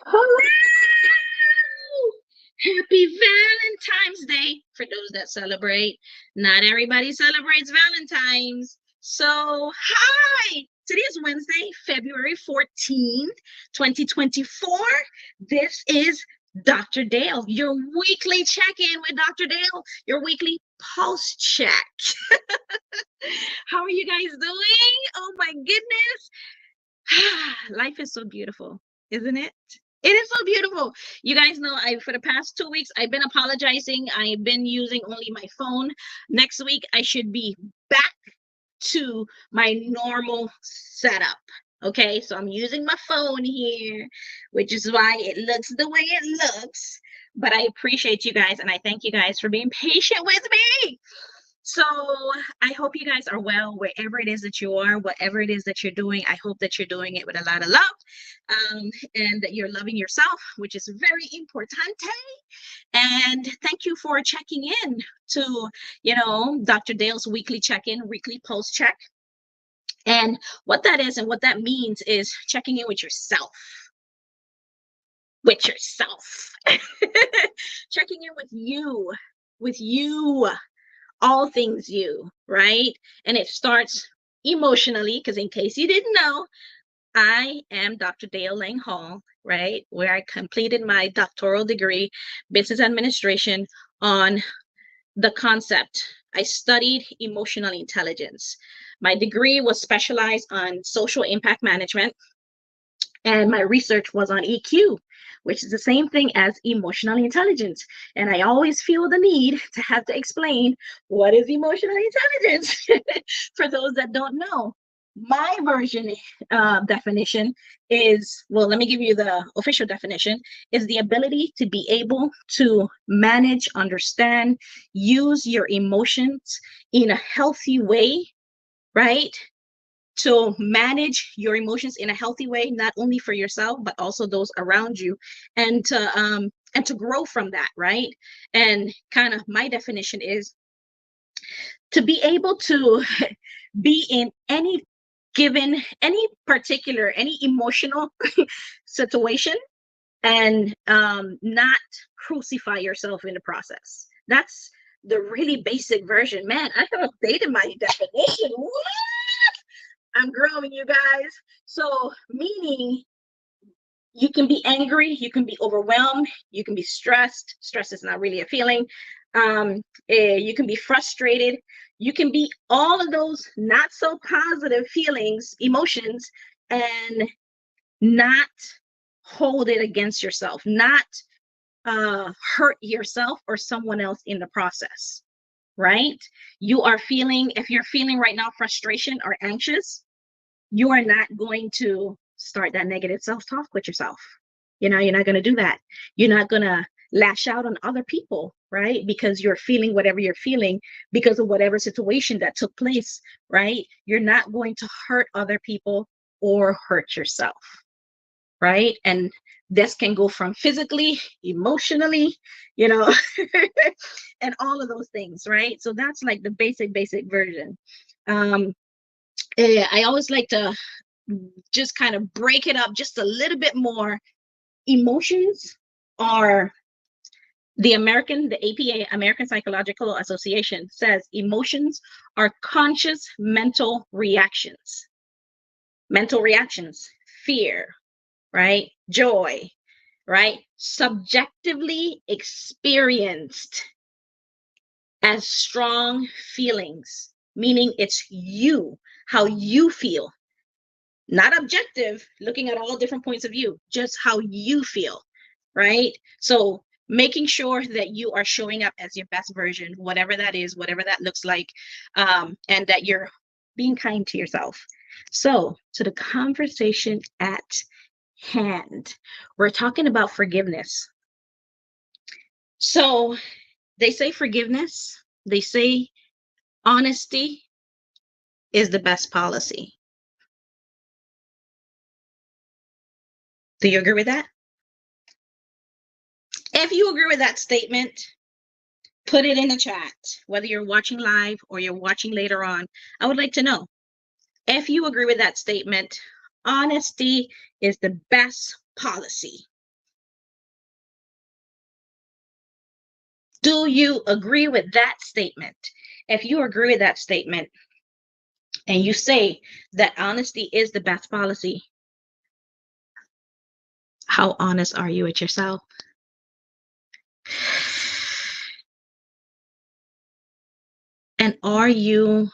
Hooray! Happy Valentine's Day for those that celebrate. Not everybody celebrates Valentine's. So, hi! Today is Wednesday, February 14th, 2024. This is Dr. Dale, your weekly check-in with Dr. Dale, your weekly pulse check. How are you guys doing? Oh my goodness. Life is so beautiful, isn't it? It is so beautiful. You guys know for the past 2 weeks I've been apologizing. I've been using only my phone. Next week I should be back to my normal setup. Okay, so I'm using my phone here, which is why it looks the way it looks. But I appreciate you guys and I thank you guys for being patient with me. So I hope you guys are well wherever it is that you are, whatever it is that you're doing. I hope that you're doing it with a lot of love, and that you're loving yourself, which is very important. And thank you for checking in to, Dr. Dale's weekly check-in, weekly pulse check. And what that is and what that means is checking in with yourself. Checking in with you, all things you, right? And it starts emotionally, because in case you didn't know, I am Dr. Dale Laing-Hall, right? Where I completed my doctoral degree, business administration, on the concept. I studied emotional intelligence. My degree was specialized on social impact management, and my research was on EQ, which is the same thing as emotional intelligence. And I always feel the need to have to explain what is emotional intelligence for those that don't know. My version definition is, well, let me give you the official definition, is the ability to be able to manage, understand, use your emotions in a healthy way, right? To manage your emotions in a healthy way, not only for yourself but also those around you, and to grow from that, right? And kind of my definition is to be able to be in any emotional situation, and not crucify yourself in the process. That's the really basic version. Man, I have updated my definition. What? I'm growing, you guys. So, meaning you can be angry, you can be overwhelmed, you can be stressed. Stress is not really a feeling. You can be frustrated. You can be all of those not so positive feelings, emotions, and not hold it against yourself, not hurt yourself or someone else in the process, right? If you're feeling right now frustration or anxious, you are not going to start that negative self-talk with yourself. You're not going to do that. You're not going to lash out on other people, right? Because you're feeling whatever you're feeling because of whatever situation that took place, right? You're not going to hurt other people or hurt yourself, right? And this can go from physically, emotionally, and all of those things, right? So that's like the basic version. I always like to just kind of break it up just a little bit more. Emotions are the APA, American Psychological Association, says emotions are conscious mental reactions. Fear, right? Joy, right? Subjectively experienced as strong feelings, meaning it's you, how you feel. Not objective, looking at all different points of view, just how you feel, right? So making sure that you are showing up as your best version, whatever that is, whatever that looks like, and that you're being kind to yourself. So to the conversation at hand, we're talking about forgiveness. So they say forgiveness, they say honesty is the best policy. Do you agree with that? If you agree with that statement, put it in the chat, whether you're watching live or you're watching later on. I would like to know if you agree with that statement. honesty is the best policy. Do you agree with that statement? If you agree with that statement and you say that honesty is the best policy, how honest are you with yourself? And are you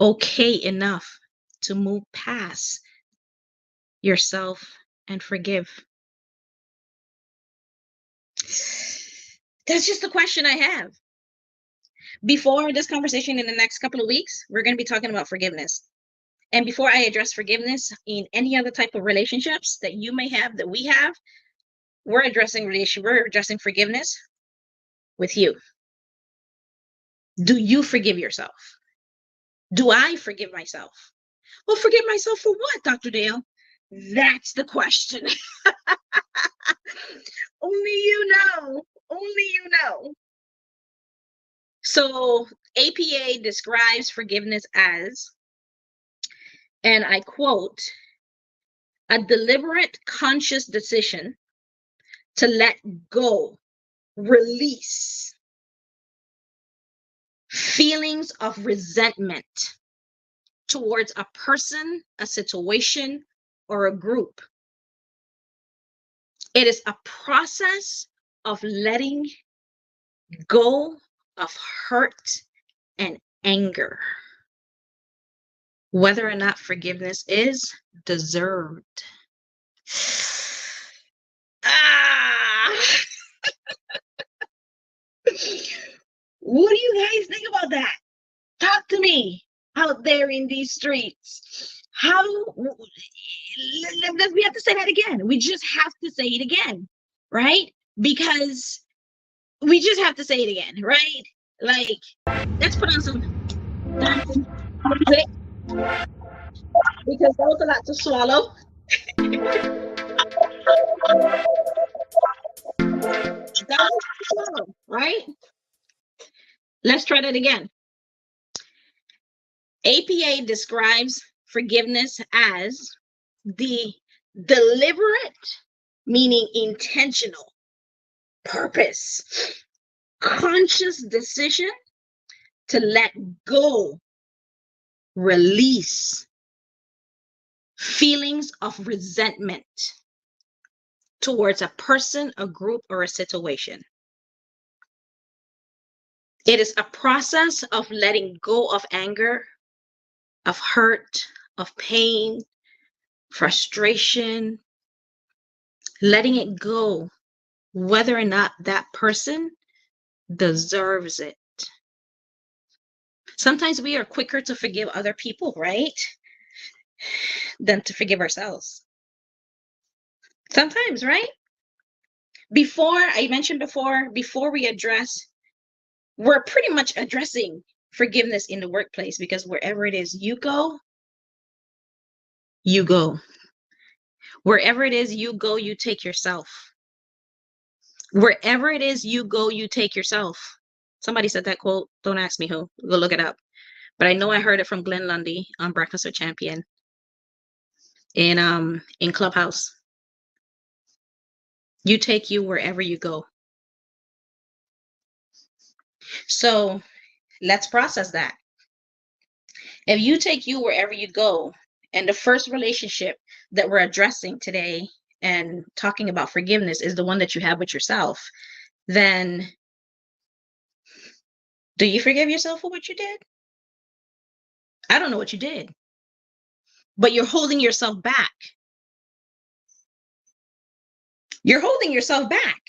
okay enough to move past yourself and forgive? That's just the question I have. Before this conversation in the next couple of weeks, we're going to be talking about forgiveness. And before I address forgiveness in any other type of relationships that you may have, that we have, we're addressing forgiveness with you. Do you forgive yourself? Do I forgive myself? Well, forgive myself for what, Dr. Dale? That's the question. Only you know. Only you know. So APA describes forgiveness as, and I quote, a deliberate, conscious decision to let go, release feelings of resentment towards a person, a situation, or a group. It is a process of letting go of hurt and anger, whether or not forgiveness is deserved. What do you guys think about that? Talk to me out there in these streets. How, we have to say that again. We just have to say it again, right? Because we just have to say it again, right? Like, let's put on some dancing music because that was a lot to swallow. That was a lot to swallow, right? Let's try that again. APA describes forgiveness as the deliberate, meaning intentional, purpose, conscious decision to let go, release feelings of resentment towards a person, a group, or a situation. It is a process of letting go of anger, of hurt, of pain, frustration, letting it go, whether or not that person deserves it. Sometimes we are quicker to forgive other people, right, than to forgive ourselves. Sometimes, right? I mentioned before we address, we're pretty much addressing forgiveness in the workplace, because wherever it is you go, you go. Wherever it is you go, you take yourself. Wherever it is you go, you take yourself. Somebody said that quote. Don't ask me who. Go look it up. But I know I heard it from Glenn Lundy on Breakfast with Champion in Clubhouse. You take you wherever you go. So let's process that. If you take you wherever you go, and the first relationship that we're addressing today and talking about forgiveness is the one that you have with yourself, then do you forgive yourself for what you did? I don't know what you did, but you're holding yourself back. You're holding yourself back.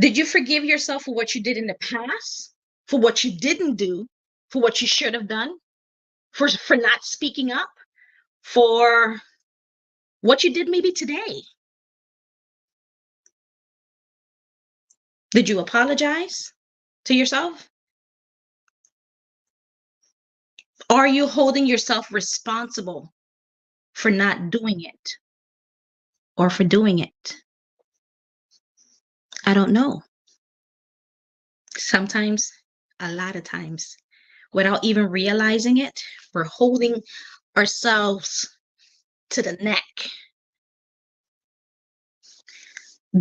Did you forgive yourself for what you did in the past, for what you didn't do, for what you should have done, for not speaking up, for what you did maybe today? Did you apologize to yourself? Are you holding yourself responsible for not doing it or for doing it? I don't know. Sometimes, a lot of times, without even realizing it, we're holding ourselves to the neck,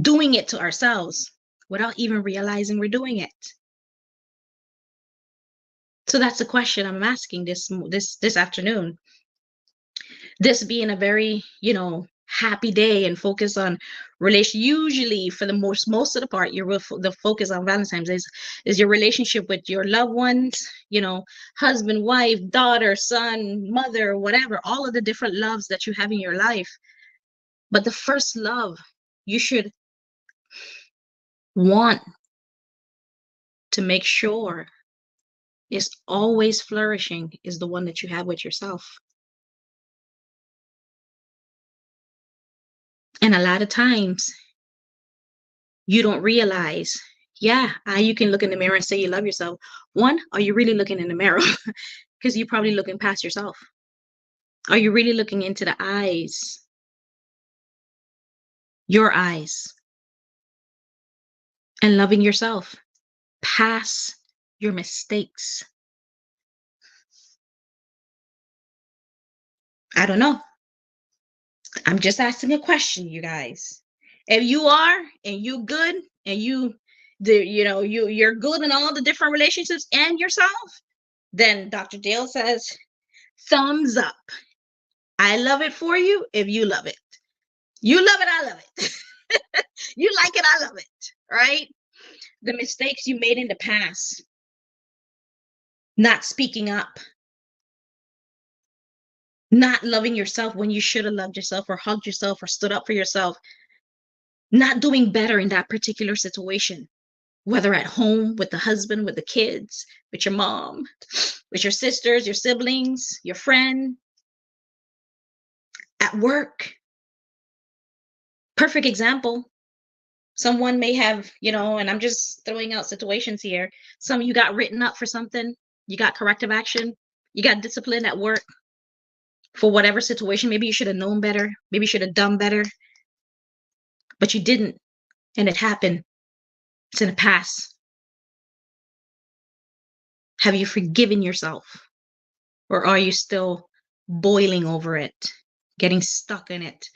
doing it to ourselves without even realizing we're doing it. So that's the question I'm asking this afternoon. This being a very, happy day and focus on relation. Usually, for the most of the part, the focus on Valentine's is your relationship with your loved ones. Husband, wife, daughter, son, mother, whatever. All of the different loves that you have in your life. But the first love you should want to make sure is always flourishing is the one that you have with yourself. And a lot of times you don't realize, you can look in the mirror and say you love yourself. One, are you really looking in the mirror? Because you're probably looking past yourself. Are you really looking into the eyes? Your eyes. And loving yourself past your mistakes. I don't know. I'm just asking a question, you guys. If you are and you good and you're good in all the different relationships and yourself, then Dr. Dale says, thumbs up. I love it for you if you love it. You love it, I love it. You like it, I love it, right? The mistakes you made in the past, not speaking up, not loving yourself when you should have loved yourself or hugged yourself or stood up for yourself, not doing better in that particular situation, whether at home, with the husband, with the kids, with your mom, with your sisters, your siblings, your friend, at work. Perfect example. Someone may have, and I'm just throwing out situations here. Some of you got written up for something. You got corrective action. You got discipline at work for whatever situation. Maybe you should have known better. Maybe you should have done better. But you didn't. And it happened. It's in the past. Have you forgiven yourself? Or are you still boiling over it, getting stuck in it,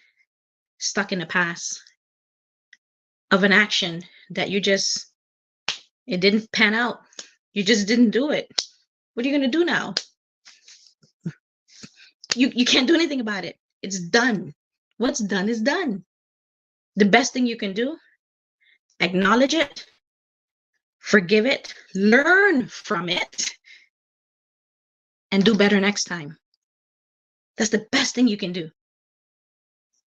stuck in the past of an action that it didn't pan out. You just didn't do it. What are you going to do now? You can't do anything about it. It's done. What's done is done. The best thing you can do, acknowledge it, forgive it, learn from it, and do better next time. That's the best thing you can do.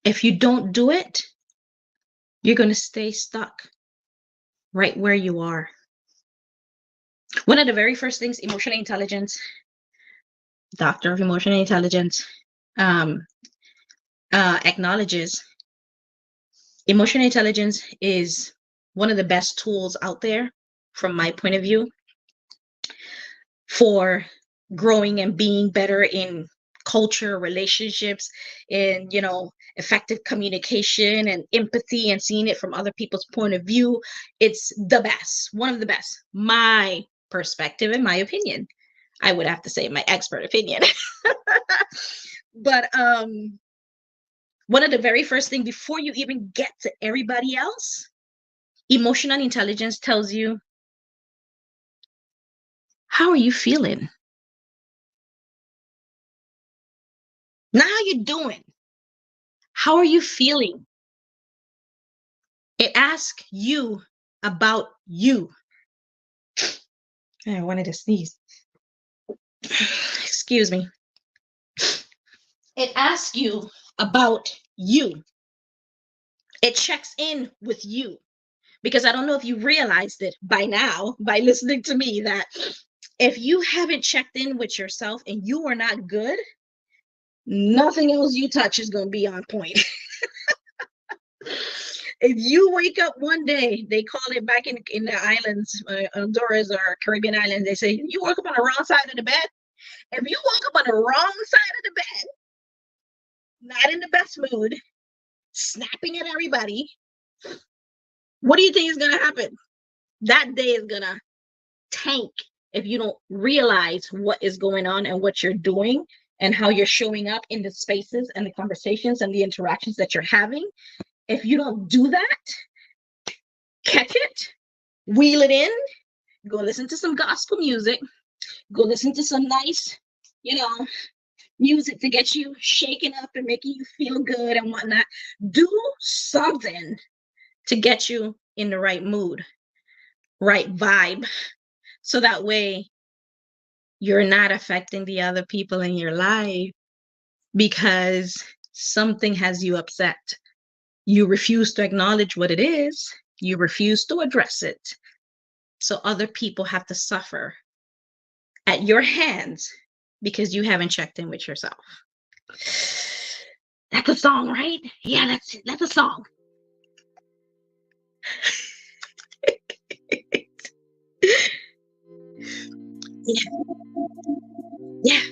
If you don't do it, you're going to stay stuck right where you are. One of the very first things emotional intelligence, doctor of emotional intelligence, acknowledges, emotional intelligence is one of the best tools out there, from my point of view, for growing and being better in culture, relationships, and effective communication and empathy and seeing it from other people's point of view. It's the best, one of the best. My perspective and my opinion. I would have to say my expert opinion. But one of the very first things before you even get to everybody else, emotional intelligence tells you, how are you feeling? Not how you doing. How are you feeling? It asks you about you. I wanted to sneeze. Excuse me. It asks you about you. It checks in with you. Because I don't know if you realized it by now, by listening to me, that if you haven't checked in with yourself and you are not good, nothing else you touch is going to be on point. If you wake up one day, they call it back in the islands, Honduras or Caribbean islands, they say, you woke up on the wrong side of the bed. If you woke up on the wrong side of the bed, not in the best mood, snapping at everybody, what do you think is going to happen? That day is going to tank if you don't realize what is going on and what you're doing and how you're showing up in the spaces and the conversations and the interactions that you're having. If you don't do that, catch it, wheel it in, go listen to some gospel music, go listen to some nice, you know, music to get you shaken up and making you feel good and whatnot. Do something to get you in the right mood, right vibe, so that way you're not affecting the other people in your life because something has you upset. You refuse to acknowledge what it is, you refuse to address it. So other people have to suffer at your hands because you haven't checked in with yourself. That's a song, right? Yeah, that's a song. Yeah. Yeah.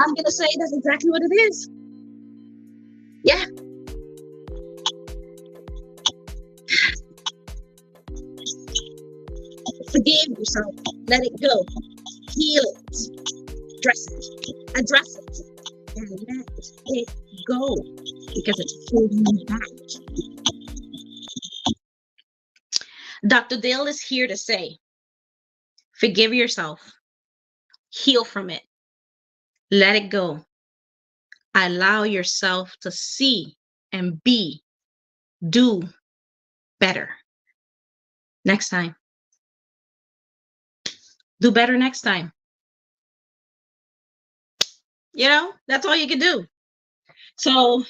I'm gonna say that's exactly what it is. Yeah. Forgive yourself. Let it go. Heal it. Address it. And let it go. Because it's holding you back. Dr. Dale is here to say, forgive yourself. Heal from it. Let it go. Allow yourself to see and do better next time. Do better next time. That's all you can do. So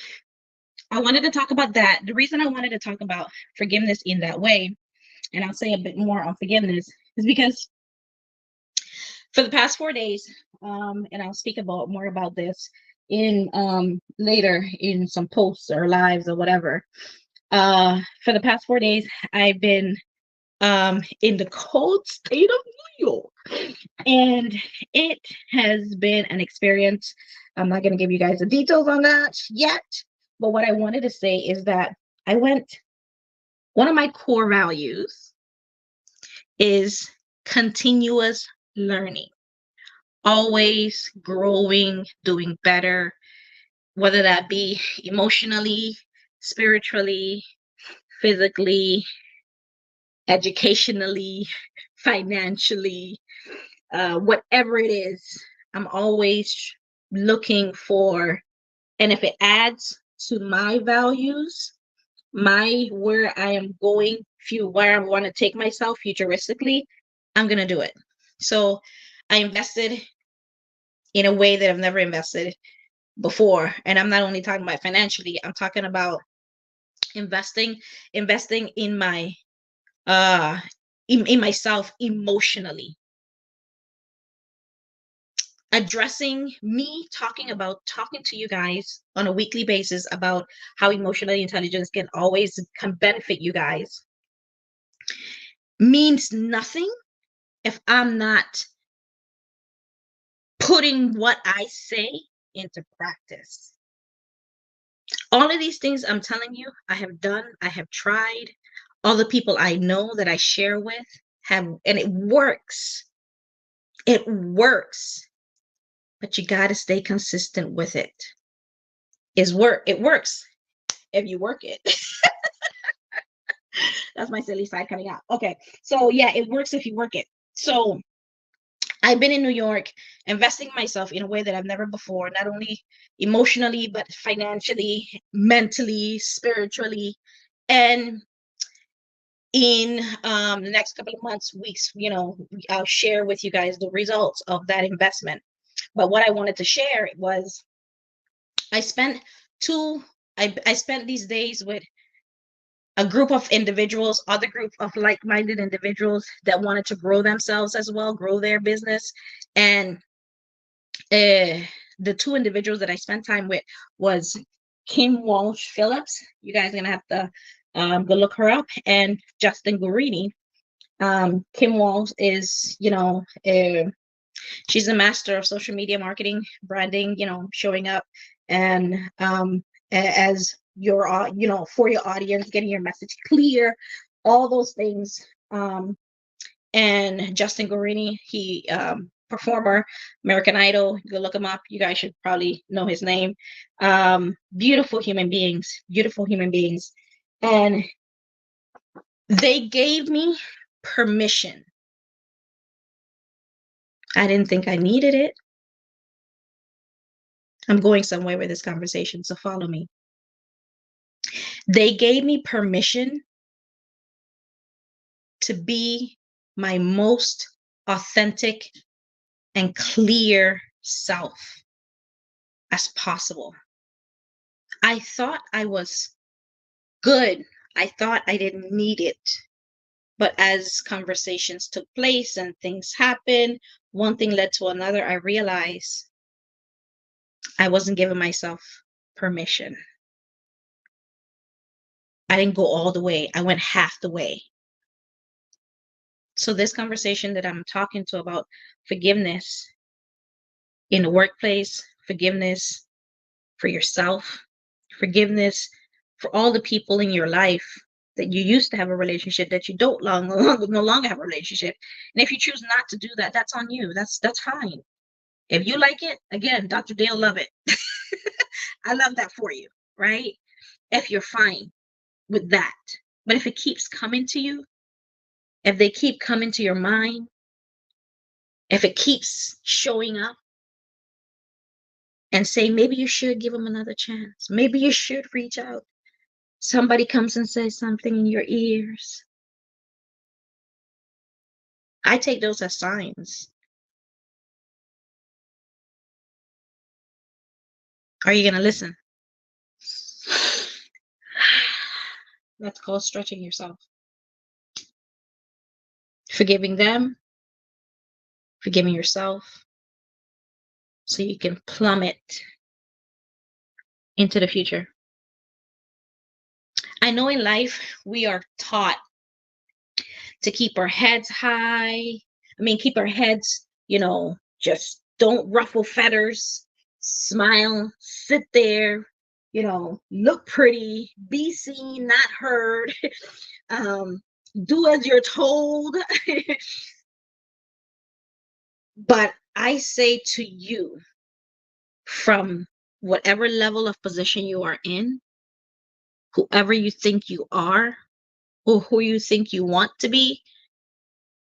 I wanted to talk about that. The reason I wanted to talk about forgiveness in that way, and I'll say a bit more on forgiveness, is because for the past 4 days, and I'll speak about more about this in later in some posts or lives or whatever. For the past 4 days, I've been in the cold state of New York, and it has been an experience. I'm not going to give you guys the details on that yet, but what I wanted to say is that one of my core values is continuous learning, always growing, doing better, whether that be emotionally, spiritually, physically, educationally, financially, whatever it is. I'm always looking for, and if it adds to my values, where I am going, where I want to take myself futuristically, I'm gonna do it. So I invested in a way that I've never invested before, and I'm not only talking about financially. I'm talking about investing in my in myself emotionally, addressing me, talking to you guys on a weekly basis about how emotional intelligence can benefit you guys means nothing if I'm not putting what I say into practice. All of these things I'm telling you, I have done, I have tried. All the people I know that I share with have, and it works. It works. But you got to stay consistent with it. It works if you work it. That's my silly side coming out. Okay. So yeah, it works if you work it. So I've been in New York investing myself in a way that I've never before, not only emotionally, but financially, mentally, spiritually. And in the next couple of months, weeks, I'll share with you guys the results of that investment. But what I wanted to share was I spent I spent these days with a group of individuals, other group of like-minded individuals that wanted to grow themselves as well, grow their business. And the two individuals that I spent time with was Kim Walsh Phillips. You guys are gonna have to go look her up, and Justin Guarini. Kim Walsh is, she's a master of social media marketing, branding, showing up and as your, for your audience, getting your message clear, all those things. And Justin Guarini, he performer, American Idol. You can look him up. You guys should probably know his name. Beautiful human beings, beautiful human beings. And they gave me permission. I didn't think I needed it. I'm going somewhere with this conversation, so follow me. They gave me permission to be my most authentic and clear self as possible. I thought I was good. I thought I didn't need it. But as conversations took place and things happened, one thing led to another, I realized I wasn't giving myself permission. I didn't go all the way. I went half the way. So this conversation that I'm talking to about forgiveness in the workplace, forgiveness for yourself, forgiveness for all the people in your life that you used to have a relationship that you don't no longer have a relationship. And if you choose not to do that, that's on you. That's fine. If you like it, again, Dr. Dale love it. I love that for you, right? If you're fine with that. But if it keeps coming to you, if they keep coming to your mind, if it keeps showing up, and say, maybe you should give them another chance. Maybe you should reach out. Somebody comes and says something in your ears. I take those as signs. Are you going to listen? That's called stretching yourself. Forgiving them, forgiving yourself, so you can plummet into the future. I know in life we are taught to keep our heads high. Keep our heads, just don't ruffle feathers, smile, sit there, look pretty, be seen, not heard, do as you're told. But I say to you, from whatever level of position you are in, whoever you think you are, or who you think you want to be,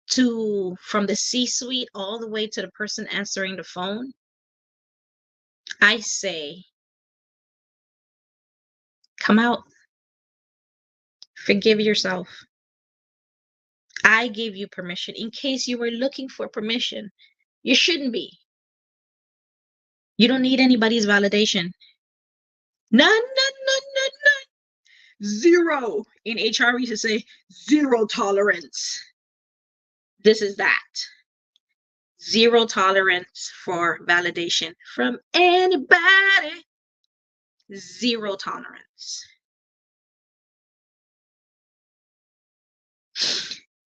from the C-suite all the way to the person answering the phone, I say, come out, forgive yourself. I gave you permission in case you were looking for permission. You shouldn't be. You don't need anybody's validation. None. Zero. In HR, we should say zero tolerance. This is that. Zero tolerance for validation from anybody. Zero tolerance.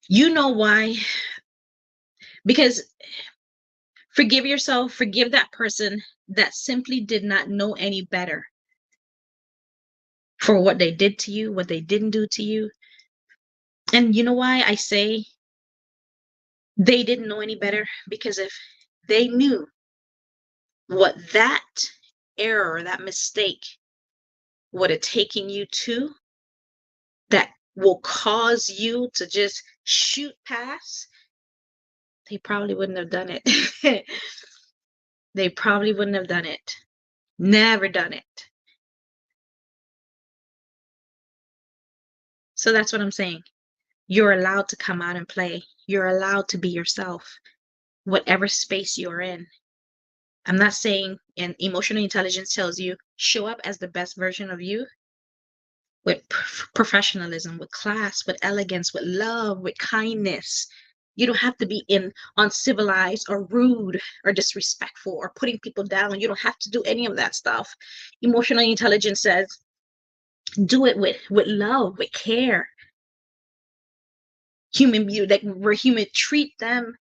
You know why? Because forgive yourself, forgive that person that simply did not know any better for what they did to you, what they didn't do to you. And you know why I say they didn't know any better? Because if they knew what that error, that mistake would have taken you to, that will cause you to just shoot past, they probably wouldn't have done it. They probably wouldn't have done it. Never done it. So that's what I'm saying. You're allowed to come out and play. You're allowed to be yourself, whatever space you're in. I'm not saying, and emotional intelligence tells you, show up as the best version of you with professionalism, with class, with elegance, with love, with kindness. You don't have to be uncivilized or rude or disrespectful or putting people down. You don't have to do any of that stuff. Emotional intelligence says, do it with love, with care. Human beauty, like we're human, treat them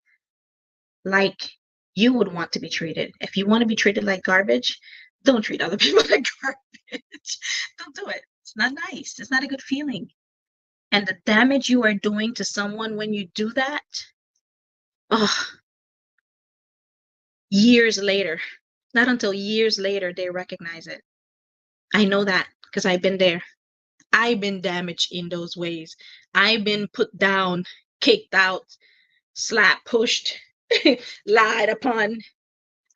like you would want to be treated. If you want to be treated like garbage, don't treat other people like garbage. Don't do it. It's not nice. It's not a good feeling. And the damage you are doing to someone when you do that, Oh, years later, not until years later, they recognize it. I know that because I've been there. I've been damaged in those ways. I've been put down, kicked out, slapped, pushed, lied upon.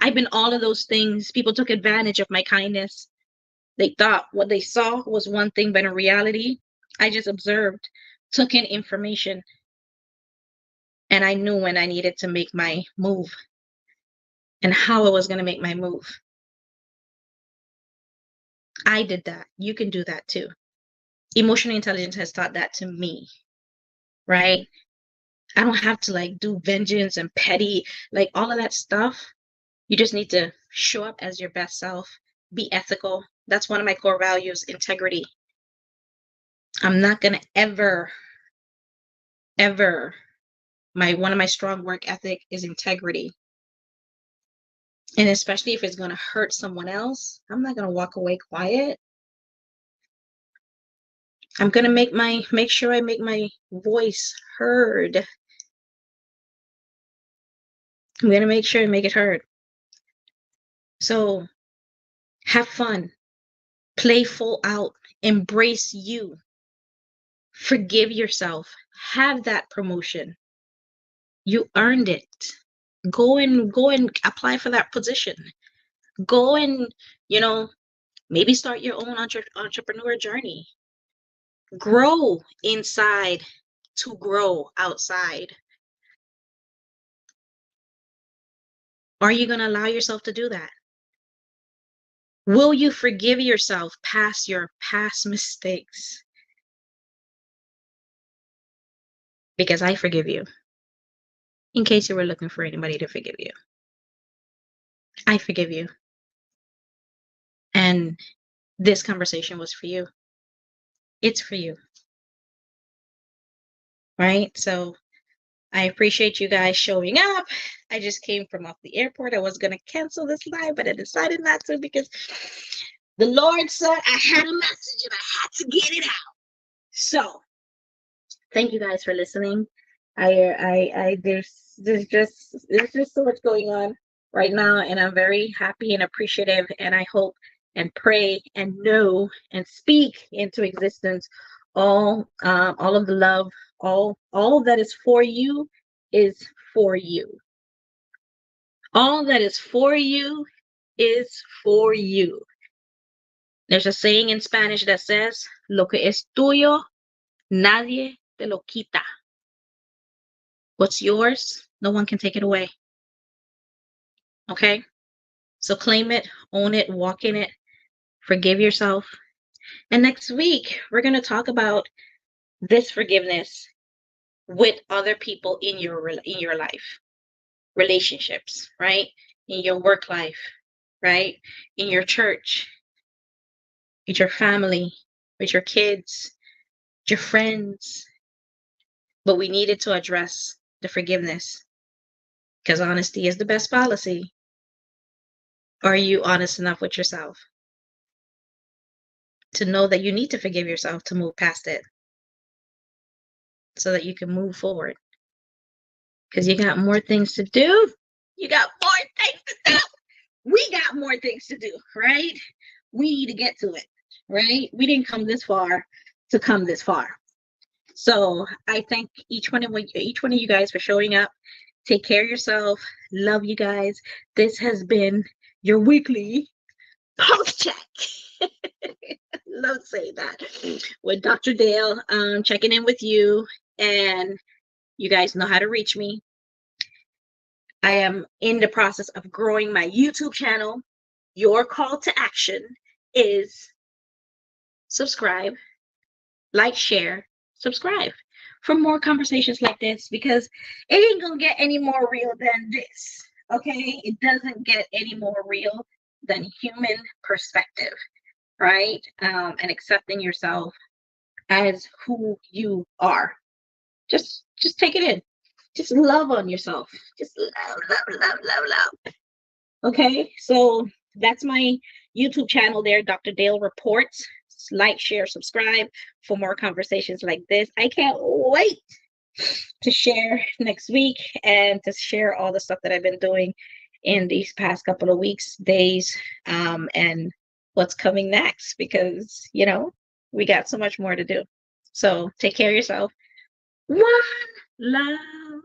I've been all of those things. People took advantage of my kindness. They thought what they saw was one thing, but in reality, I just observed, took in information, and I knew when I needed to make my move and how I was going to make my move. I did that. You can do that too. Emotional intelligence has taught that to me, right? I don't have to like do vengeance and petty, like all of that stuff. You just need to show up as your best self, be ethical. That's one of my core values, integrity. I'm not going to ever, one of my strong work ethic is integrity. And especially if it's going to hurt someone else, I'm not going to walk away quiet. I'm going to make sure I make my voice heard. I'm going to make sure I make it heard. So have fun, play full out, embrace you, forgive yourself, have that promotion. You earned it. Go and apply for that position. Go and, maybe start your own entrepreneur journey. Grow inside to grow outside. Are you going to allow yourself to do that? Will you forgive yourself past your past mistakes? Because I forgive you. In case you were looking for anybody to forgive you, I forgive you. And this conversation was for you. It's for you. Right? So I appreciate you guys showing up. I just came from off the airport. I was going to cancel this live, but I decided not to because the Lord said I had a message and I had to get it out. So thank you guys for listening. There's just so much going on right now, and I'm very happy and appreciative, and I hope and pray and know and speak into existence all of the love, all that is for you is for you. All that is for you is for you. There's a saying in Spanish that says, "Lo que es tuyo, nadie te lo quita." What's yours, no one can take it away. Okay? So claim it, own it, walk in it, forgive yourself. And next week, we're going to talk about this forgiveness with other people in your life, relationships, right? In your work life, right? In your church, with your family, with your kids, your friends. But we needed to address the forgiveness because honesty is the best policy. Are you honest enough with yourself to know that you need to forgive yourself to move past it so that you can move forward? Because you got more things to do. You got more things to do. We got more things to do, right? We need to get to it, right? We didn't come this far to come this far. So I thank each one of you guys for showing up. Take care of yourself. Love you guys. This has been your weekly pulse check. Love saying that with Dr. Dale. Checking in with you, and you guys know how to reach me. I am in the process of growing my YouTube channel. Your call to action is subscribe, like, share, subscribe for more conversations like this, because it ain't gonna get any more real than this. Okay, it doesn't get any more real than human perspective, right? And accepting yourself as who you are. Just take it in. Just love on yourself. Just love. Okay, so that's my YouTube channel there, Dr. Dale Reports. Like, share, subscribe for more conversations like this. I can't wait to share next week and to share all the stuff that I've been doing in these past couple of weeks, days, and what's coming next, because, we got so much more to do. So take care of yourself. One love.